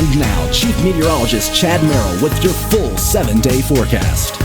And now, Chief Meteorologist Chad Merrill with your full 7-day forecast.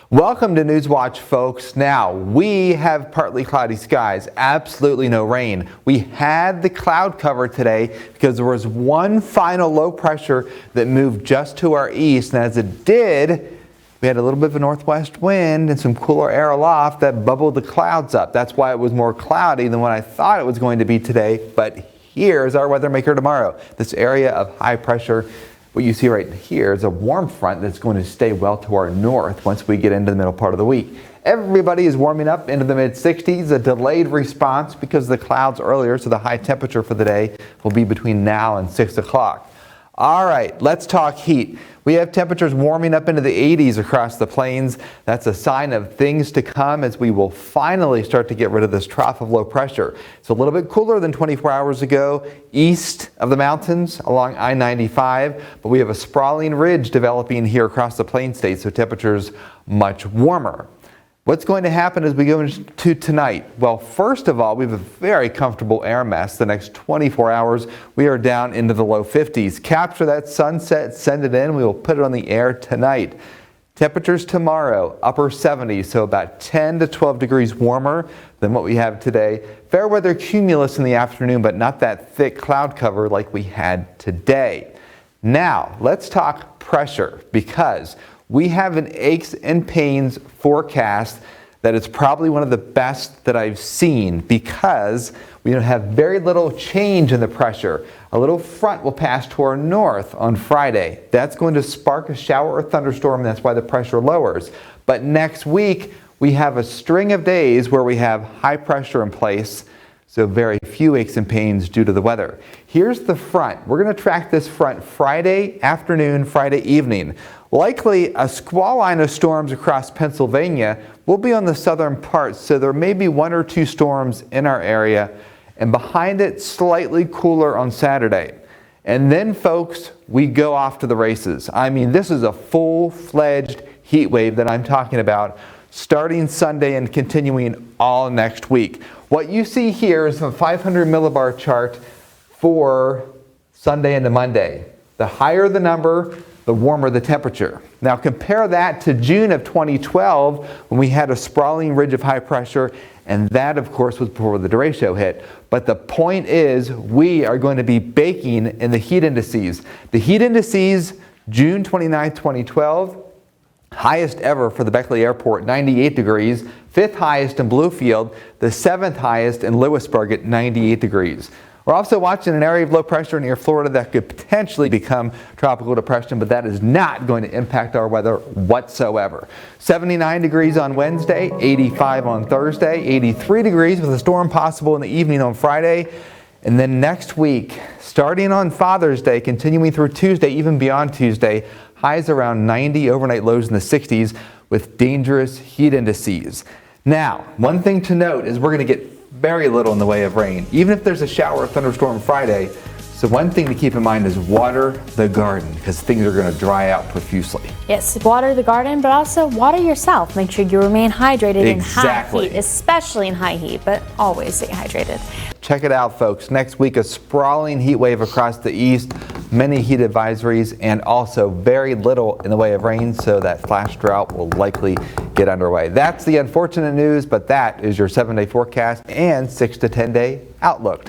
Welcome to Newswatch, folks. Now, we have partly cloudy skies, absolutely no rain. We had the cloud cover today because there was one final low pressure that moved just to our east, and as it did, we had a little bit of a northwest wind and some cooler air aloft that bubbled the clouds up. That's why it was more cloudy than what I thought it was going to be today, but here's our weather maker tomorrow. This area of high pressure, what you see right here is a warm front that's going to stay well to our north once we get into the middle part of the week. Everybody is warming up into the mid-60s, a delayed response because of the clouds earlier, so the high temperature for the day will be between now and 6 o'clock. All right, let's talk heat. We have temperatures warming up into the 80s across the plains. That's a sign of things to come as we will finally start to get rid of this trough of low pressure. It's a little bit cooler than 24 hours ago east of the mountains along I-95, but we have a sprawling ridge developing here across the plain states, so temperatures much warmer. What's going to happen as we go into tonight? Well, first of all, we have a very comfortable air mass. The next 24 hours, we are down into the low 50s. Capture that sunset, send it in. We will put it on the air tonight. Temperatures tomorrow, upper 70s, so about 10 to 12 degrees warmer than what we have today. Fair weather cumulus in the afternoon, but not that thick cloud cover like we had today. Now, let's talk pressure, because we have an aches and pains forecast that is probably one of the best that I've seen because we have very little change in the pressure. A little front will pass to our north on Friday. That's going to spark a shower or thunderstorm. That's why the pressure lowers. But next week, we have a string of days where we have high pressure in place, so very few aches and pains due to the weather. Here's the front. We're going to track this front Friday afternoon, Friday evening. Likely a squall line of storms across Pennsylvania will be on the southern parts, so there may be one or two storms in our area, and behind it slightly cooler on Saturday. And then, folks, we go off to the races. I mean, this is a full-fledged heat wave that I'm talking about, starting Sunday and continuing all next week. What you see here is a 500 millibar chart for Sunday into Monday. The higher the number, the warmer the temperature. Now compare that to June of 2012 when we had a sprawling ridge of high pressure, and that of course was before the derecho hit. But the point is we are going to be baking in the heat indices. The heat indices, June 29, 2012, highest ever for the Beckley Airport, 98 degrees, 5th highest in Bluefield, the 7th highest in Lewisburg at 98 degrees. We're also watching an area of low pressure near Florida that could potentially become tropical depression, but that is not going to impact our weather whatsoever. 79 degrees on Wednesday, 85 on Thursday, 83 degrees with a storm possible in the evening on Friday. And then next week, starting on Father's Day, continuing through Tuesday, even beyond Tuesday, highs around 90, overnight lows in the 60s with dangerous heat indices. Now, one thing to note is we're going to get very little in the way of rain, even if there's a shower or thunderstorm Friday. So one thing to keep in mind is water the garden because things are going to dry out profusely. Yes, water the garden, but also water yourself. Make sure you remain hydrated in high heat, especially in high heat, but always stay hydrated. Check it out, folks. Next week, a sprawling heat wave across the east, many heat advisories, and also very little in the way of rain, so that flash drought will likely get underway. That's the unfortunate news, but that is your 7-day forecast and 6 to 10 day outlook.